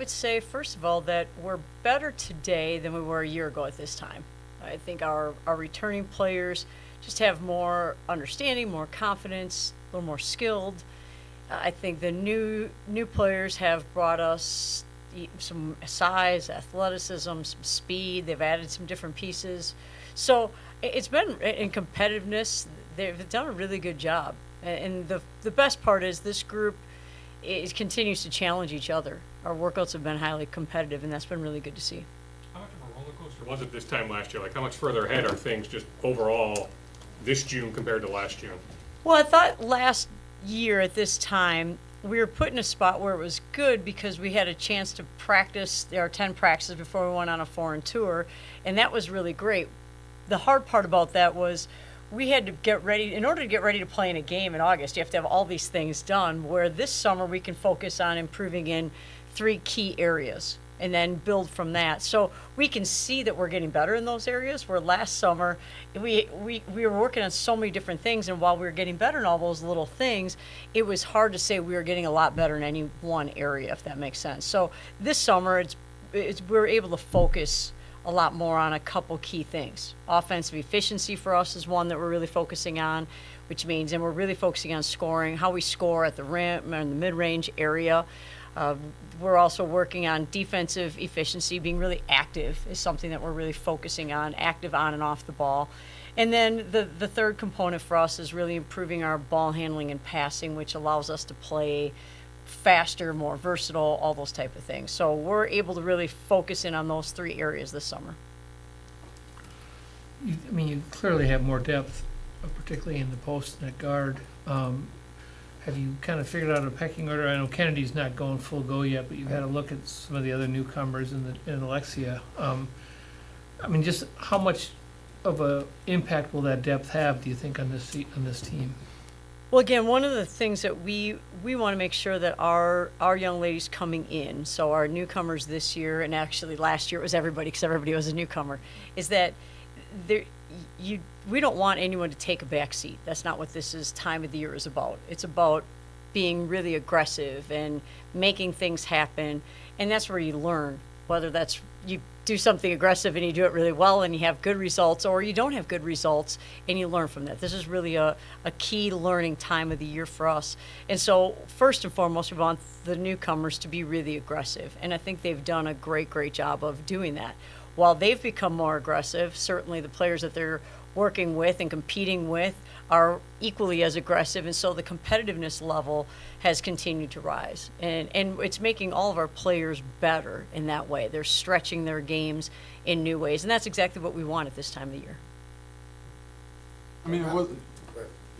would say, first of all, that we're better today than we were a year ago at this time. I think our returning players just have more understanding, more confidence, a little more skilled. I think the new players have brought us some size, athleticism, some speed. They've added some different pieces. So it's been in competitiveness. They've done a really good job. And the best part is this group continues to challenge each other. Our workouts have been highly competitive, and that's been really good to see. How much of a roller coaster was it this time last year? Like, how much further ahead are things just overall this June compared to last June? Well, I thought last year at this time, we were put in a spot where it was good because we had a chance to practice our 10 practices before we went on a foreign tour, and that was really great. The hard part about that was we had to get ready. In order to get ready to play in a game in August, you have to have all these things done, where this summer we can focus on improving in 3 key areas and then build from that. So we can see that we're getting better in those areas, where last summer we were working on so many different things, and while we were getting better in all those little things, it was hard to say we were getting a lot better in any one area, if that makes sense. So this summer we're able to focus a lot more on a couple key things. Offensive efficiency for us is one that we're really focusing on, which means, and we're really focusing on scoring, how we score at the rim and the mid-range area. We're also working on defensive efficiency. Being really active is something that we're really focusing on, active on and off the ball. And then the third component for us is really improving our ball handling and passing, which allows us to play faster, more versatile, all those type of things. So we're able to really focus in on those 3 areas this summer. You clearly have more depth, particularly in the post and at guard. Have you kind of figured out a pecking order? I know Kennedy's not going full go yet, but you've had a look at some of the other newcomers in Alexia. Just how much of a impact will that depth have, do you think, on this team? Well, again, one of the things that we want to make sure that our young ladies coming in, so our newcomers this year, and actually last year it was everybody because everybody was a newcomer, is that we don't want anyone to take a back seat. That's not what this time of the year is about. It's about being really aggressive and making things happen, and that's where you learn, whether that's you do something aggressive and you do it really well and you have good results, or you don't have good results and you learn from that. This is really a key learning time of the year for us. And so first and foremost, we want the newcomers to be really aggressive, and I think they've done a great job of doing that. While they've become more aggressive, certainly the players that they're working with and competing with are equally as aggressive, and so the competitiveness level has continued to rise. And it's making all of our players better in that way. They're stretching their games in new ways, and that's exactly what we want at this time of the year.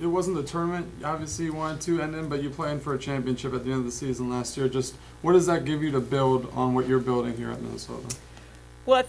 It wasn't the tournament, obviously you wanted to end in, but you playing for a championship at the end of the season last year. Just what does that give you to build on what you're building here at Minnesota? Well,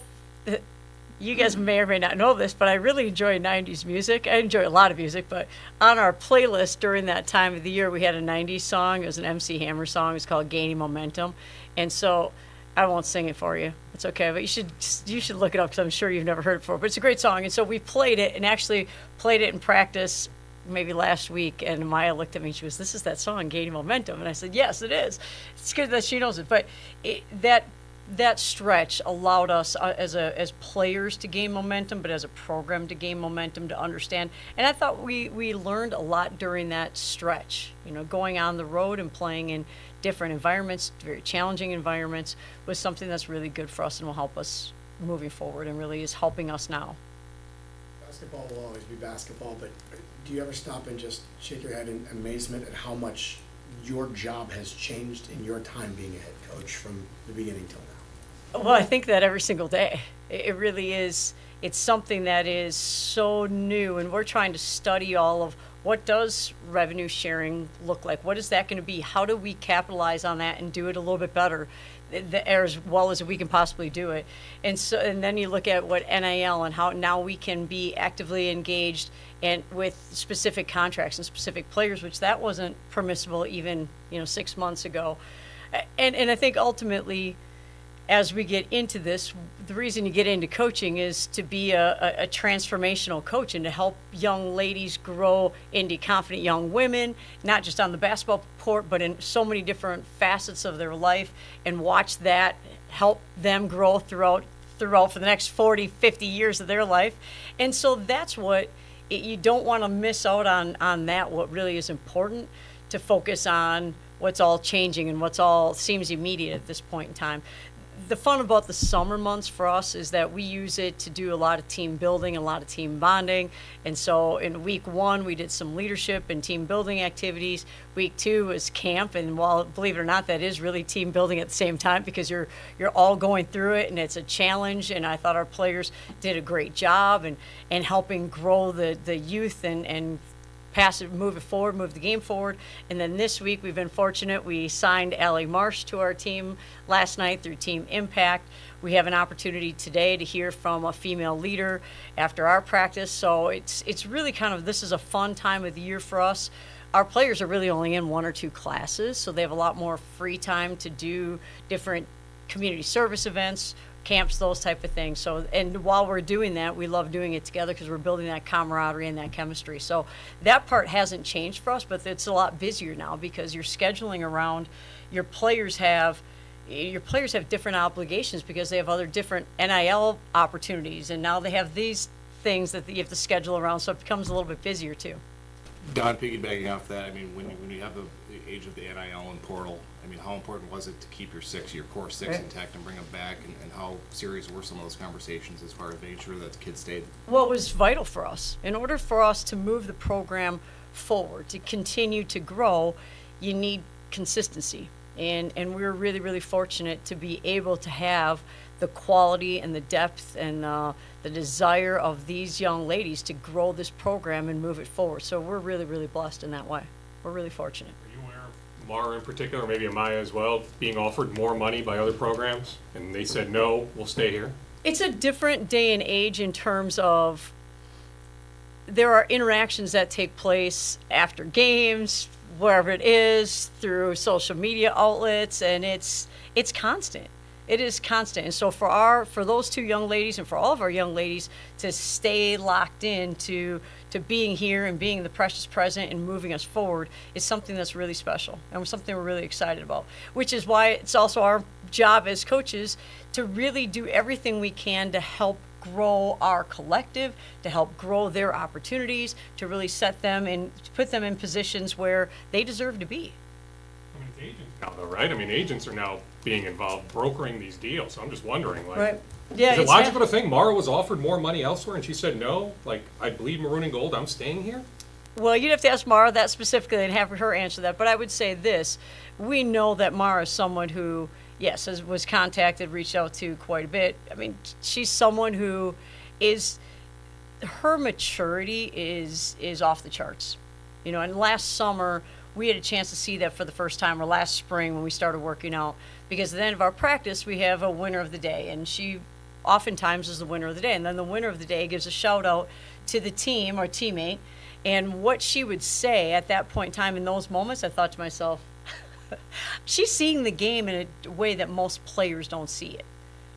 you guys may or may not know this, but I really enjoy 90s music. I enjoy a lot of music, but on our playlist during that time of the year, we had a 90s song. It was an MC Hammer song. It's called Gaining Momentum. And so I won't sing it for you. It's okay, but you should look it up because I'm sure you've never heard it before. But it's a great song. And so we played it and actually played it in practice maybe last week. And Maya looked at me and she goes, "This is that song, Gaining Momentum." And I said, "Yes, it is." It's good that she knows it. But that stretch allowed us as players to gain momentum, but as a program to gain momentum, to understand. And I thought we learned a lot during that stretch. Going on the road and playing in different environments, very challenging environments, was something that's really good for us and will help us moving forward, and really is helping us now. Basketball will always be basketball, but do you ever stop and just shake your head in amazement at how much your job has changed in your time being a head coach from the beginning till now? Well, I think that every single day. It really is. It's something that is so new, and we're trying to study all of what does revenue sharing look like? What is that going to be? How do we capitalize on that and do it a little bit better, as well as we can possibly do it? And then you look at what NIL and how now we can be actively engaged and with specific contracts and specific players, which that wasn't permissible even 6 months ago. And I think ultimately, as we get into this, the reason you get into coaching is to be a transformational coach and to help young ladies grow into confident young women, not just on the basketball court, but in so many different facets of their life, and watch that help them grow throughout for the next 40, 50 years of their life. And so that's what you don't want to miss out on that, what really is important, to focus on what's all changing and what's all seems immediate at this point in time. The fun about the summer months for us is that we use it to do a lot of team building, a lot of team bonding. And so in week 1, we did some leadership and team building activities. Week 2 was camp, and while, believe it or not, that is really team building at the same time, because you're all going through it and it's a challenge. And I thought our players did a great job and helping grow the youth and pass it, move the game forward. And then this week, we've been fortunate. We signed Allie Marsh to our team last night through Team Impact. We have an opportunity today to hear from a female leader after our practice. So it's really this is a fun time of the year for us. Our players are really only in 1 or 2 classes, so they have a lot more free time to do different community service events, camps, those type of things. So, and while we're doing that, we love doing it together because we're building that camaraderie and that chemistry. So that part hasn't changed for us, but it's a lot busier now because you're scheduling around your players have different obligations because they have other different NIL opportunities, and now they have these things that you have to schedule around, so it becomes a little bit busier too. Don, piggybacking off that, I mean, when you have the age of the NIL and portal, I mean, how important was it to keep your core six intact and bring them back, and how serious were some of those conversations as far as making sure that the kids stayed? Well, it was vital for us. In order for us to move the program forward, to continue to grow, you need consistency. And we're really, really fortunate to be able to have the quality and the depth and the desire of these young ladies to grow this program and move it forward. So we're really, really blessed in that way. We're really fortunate. Are you aware of Mara in particular, or maybe Amaya as well, being offered more money by other programs, and they said, no, we'll stay here? It's a different day and age in terms of there are interactions that take place after games, wherever it is, through social media outlets, and it's constant. It is constant. And so for those 2 young ladies and for all of our young ladies to stay locked in to being here and being the precious present and moving us forward is something that's really special and something we're really excited about, which is why it's also our job as coaches to really do everything we can to help grow our collective, to help grow their opportunities, to really set them and put them in positions where they deserve to be. I mean, it's agents now, though, right? I mean, agents are now being involved, brokering these deals. So I'm just wondering, like, Right. Yeah, is it it's logical to think Mara was offered more money elsewhere and she said no? Like, I bleed maroon and gold, I'm staying here? Well, you'd have to ask Mara that specifically and have her answer that. But I would say this: we know that Mara is someone who, yes, was contacted, reached out to quite a bit. I mean, she's someone who her maturity is off the charts. You know, and last summer we had a chance to see that for the first time, or last spring when we started working out, because at the end of our practice we have a winner of the day, and she oftentimes is the winner of the day, and then the winner of the day gives a shout out to the team or teammate. And what she would say at that point in time, in those moments, I thought to myself, she's seeing the game in a way that most players don't see it.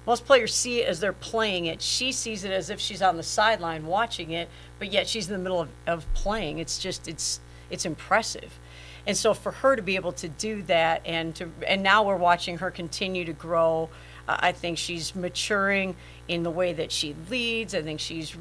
Most players see it as they're playing it. She sees it as if she's on the sideline watching it, but yet she's in the middle of playing. It's just, it's impressive. And so for her to be able to do that, and now we're watching her continue to grow. I think she's maturing in the way that she leads. I think she's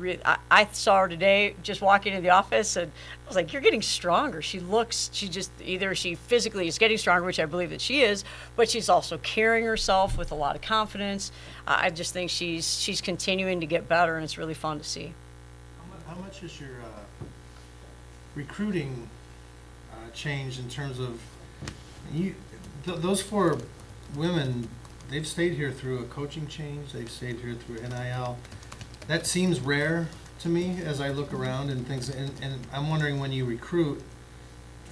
I saw her today just walking into the office, and I was like, you're getting stronger. She physically is getting stronger, which I believe that she is, but she's also carrying herself with a lot of confidence. I just think she's continuing to get better, and it's really fun to see. How much is your recruiting changed in terms of those 4 women? They've stayed here through a coaching change. They've stayed here through NIL. That seems rare to me as I look around and things. And I'm wondering, when you recruit,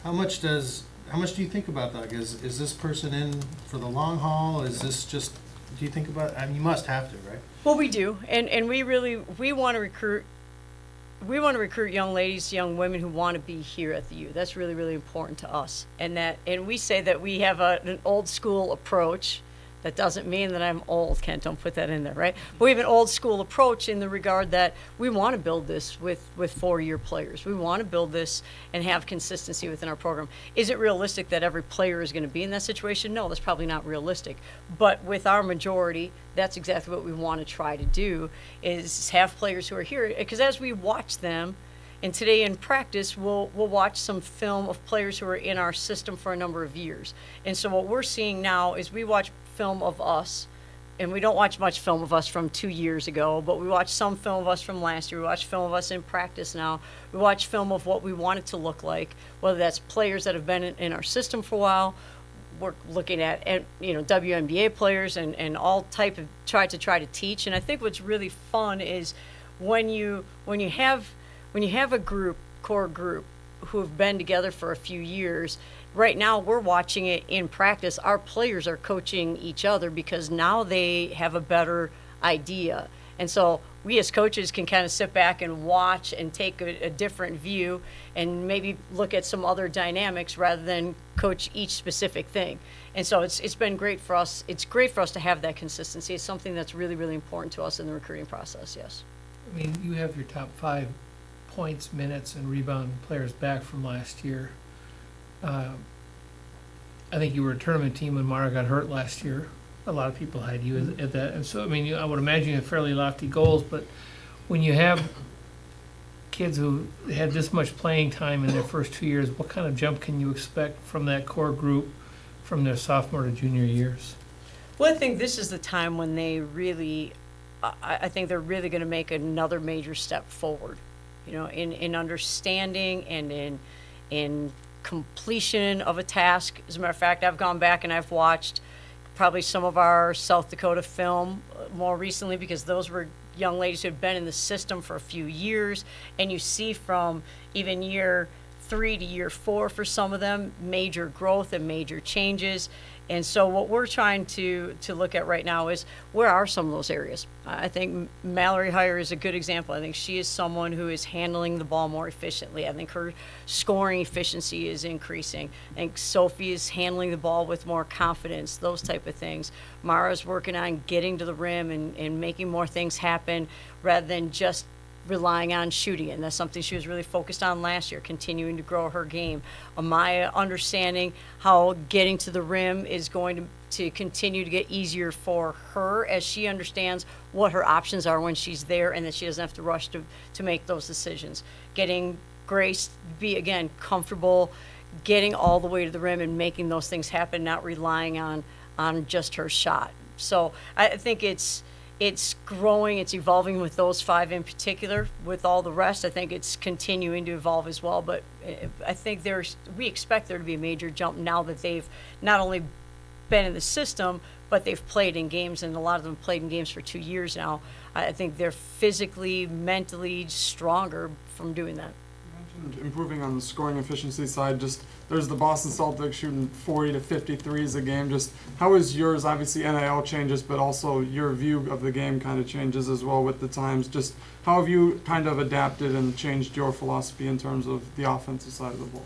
how much do you think about that? Is this person in for the long haul? Is this just? Do you think about? I mean, you must have to, right? Well, we do, and we want to recruit. We want to recruit young ladies, young women who want to be here at the U. That's really, really important to us. And we say that we have an old school approach That doesn't mean that I'm old, Kent, don't put that in there, right? But we have an old school approach in the regard that we want to build this with 4-year players. We want to build this and have consistency within our program. Is it realistic that every player is going to be in that situation? No, that's probably not realistic. But with our majority, that's exactly what we want to try to do, is have players who are here. Because as we watch them, and today in practice, we'll watch some film of players who are in our system for a number of years. And so what we're seeing now is we watch film of us, and we don't watch much film of us from 2 years ago, but we watch some film of us from last year. We watch film of us in practice now. We watch film of what we want it to look like, whether that's players that have been in our system for a while. We're looking at WNBA players and all type of try to teach. And I think what's really fun is when you have a core group who have been together for a few years. Right now we're watching it in practice. Our players are coaching each other because now they have a better idea. And so we as coaches can kind of sit back and watch and take a different view and maybe look at some other dynamics rather than coach each specific thing. And so it's been great for us. It's great for us to have that consistency. It's something that's really, really important to us in the recruiting process, yes. I mean, you have your top 5 points, minutes, and rebound players back from last year. I think you were a tournament team when Mara got hurt last year. A lot of people had you at that. And so, I mean, I would imagine you have fairly lofty goals, but when you have kids who had this much playing time in their first 2 years, what kind of jump can you expect from that core group from their sophomore to junior years? Well, I think this is the time when they really, I think they're really going to make another major step forward, in understanding and in completion of a task. As a matter of fact, I've gone back and I've watched probably some of our South Dakota film more recently, because those were young ladies who had been in the system for a few years, and you see from even year 3 to year 4 for some of them, major growth and major changes. And so what we're trying to look at right now is where are some of those areas. I think Mallory Heyer is a good example. I think she is someone who is handling the ball more efficiently. I think her scoring efficiency is increasing. I think Sophie is handling the ball with more confidence, those type of things. Mara's working on getting to the rim and making more things happen rather than just relying on shooting, and that's something she was really focused on last year, continuing to grow her game. Amaya understanding how getting to the rim is going to continue to get easier for her as she understands what her options are when she's there, and that she doesn't have to rush to make those decisions. Getting Grace to be, again, comfortable getting all the way to the rim and making those things happen, not relying on just her shot. So I think it's growing, it's evolving with those 5 in particular. With all the rest, I think it's continuing to evolve as well. But I think we expect there to be a major jump now that they've not only been in the system, but they've played in games, and a lot of them played in games for 2 years now. I think they're physically, mentally stronger from doing that. You mentioned improving on the scoring efficiency side. Just there's the Boston Celtics shooting 40 to 50 threes a game. Just how is yours? Obviously NIL changes, but also your view of the game kind of changes as well with the times. Just how have you kind of adapted and changed your philosophy in terms of the offensive side of the ball?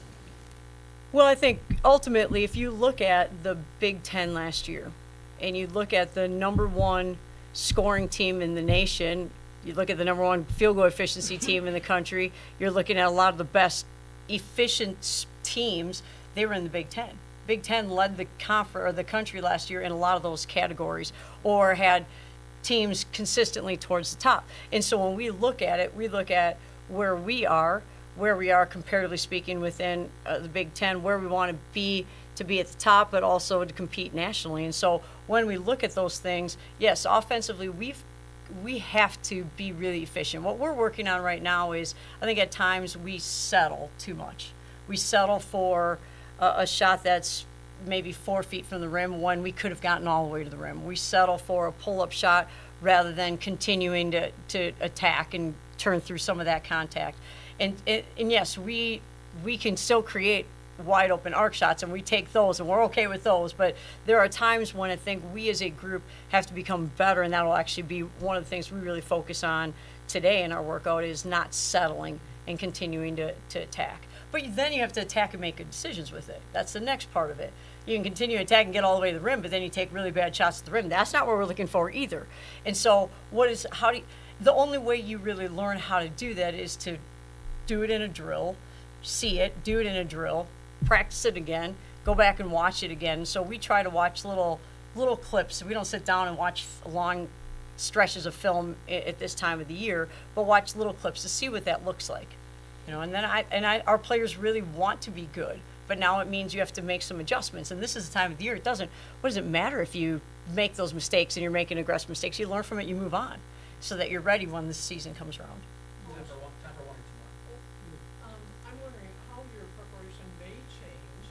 Well, I think ultimately, if you look at the Big Ten last year, and you look at the number 1 scoring team in the nation, you look at the number 1 field goal efficiency team in the country, you're looking at a lot of the best efficient teams, they were in the Big Ten. Big Ten led the country last year in a lot of those categories, or had teams consistently towards the top. And so when we look at it, we look at where we are comparatively speaking within the Big Ten, where we want to be at the top, but also to compete nationally. And so when we look at those things, yes, offensively, we have to be really efficient. What we're working on right now is, I think at times we settle too much. We settle for a shot that's maybe 4 feet from the rim when we could have gotten all the way to the rim. We settle for a pull-up shot rather than continuing to attack and turn through some of that contact. And yes, we can still create wide open arc shots, and we take those, and we're okay with those. But there are times when I think we as a group have to become better, and that'll actually be one of the things we really focus on today in our workout, is not settling and continuing to attack. But then you have to attack and make good decisions with it. That's the next part of it. You can continue to attack and get all the way to the rim, but then you take really bad shots at the rim. That's not what we're looking for either. And so the only way you really learn how to do that is to do it in a drill, see it, do it in a drill, practice it again, go back and watch it again. So we try to watch little clips. We don't sit down and watch long stretches of film at this time of the year, but watch little clips to see what that looks like. And then our players really want to be good, but now it means you have to make some adjustments. And this is the time of the year. What does it matter if you make those mistakes and you're making aggressive mistakes? You learn from it, you move on, so that you're ready when the season comes around. I'm wondering how your preparation may change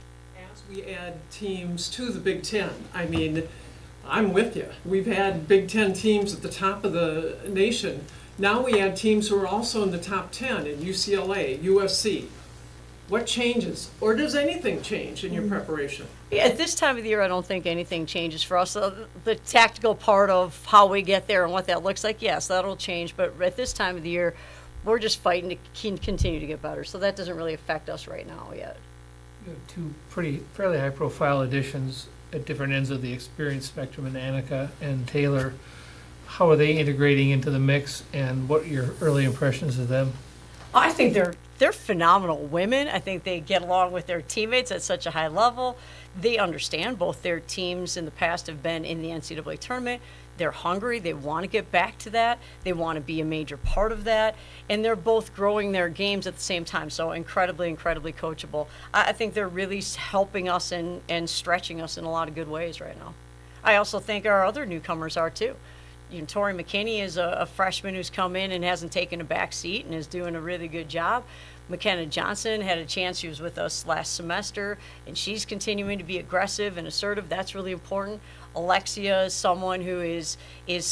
as we add teams to the Big Ten. I mean, I'm with you. We've had Big Ten teams at the top of the nation. Now we add teams who are also in the top 10 in UCLA, USC. What changes? Or does anything change in your preparation? Yeah, at this time of the year, I don't think anything changes for us. The tactical part of how we get there and what that looks like, yes, that'll change. But at this time of the year, we're just fighting to continue to get better. So that doesn't really affect us right now yet. You have two fairly high-profile additions at different ends of the experience spectrum in Annika and Taylor. How are they integrating into the mix, and what are your early impressions of them? I think they're phenomenal women. I think they get along with their teammates at such a high level. They understand both their teams in the past have been in the NCAA tournament. They're hungry. They want to get back to that. They want to be a major part of that. And they're both growing their games at the same time. So incredibly, incredibly coachable. I think they're really helping us and stretching us in a lot of good ways right now. I also think our other newcomers are too. Tori McKinney is a freshman who's come in and hasn't taken a back seat and is doing a really good job. McKenna Johnson had a chance. She was with us last semester, and she's continuing to be aggressive and assertive. That's really important. Alexia is someone who has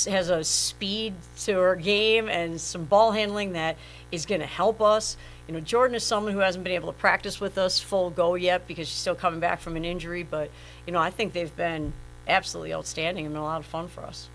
a speed to her game and some ball handling that is going to help us. Jordan is someone who hasn't been able to practice with us full go yet because she's still coming back from an injury. But I think they've been absolutely outstanding and been a lot of fun for us.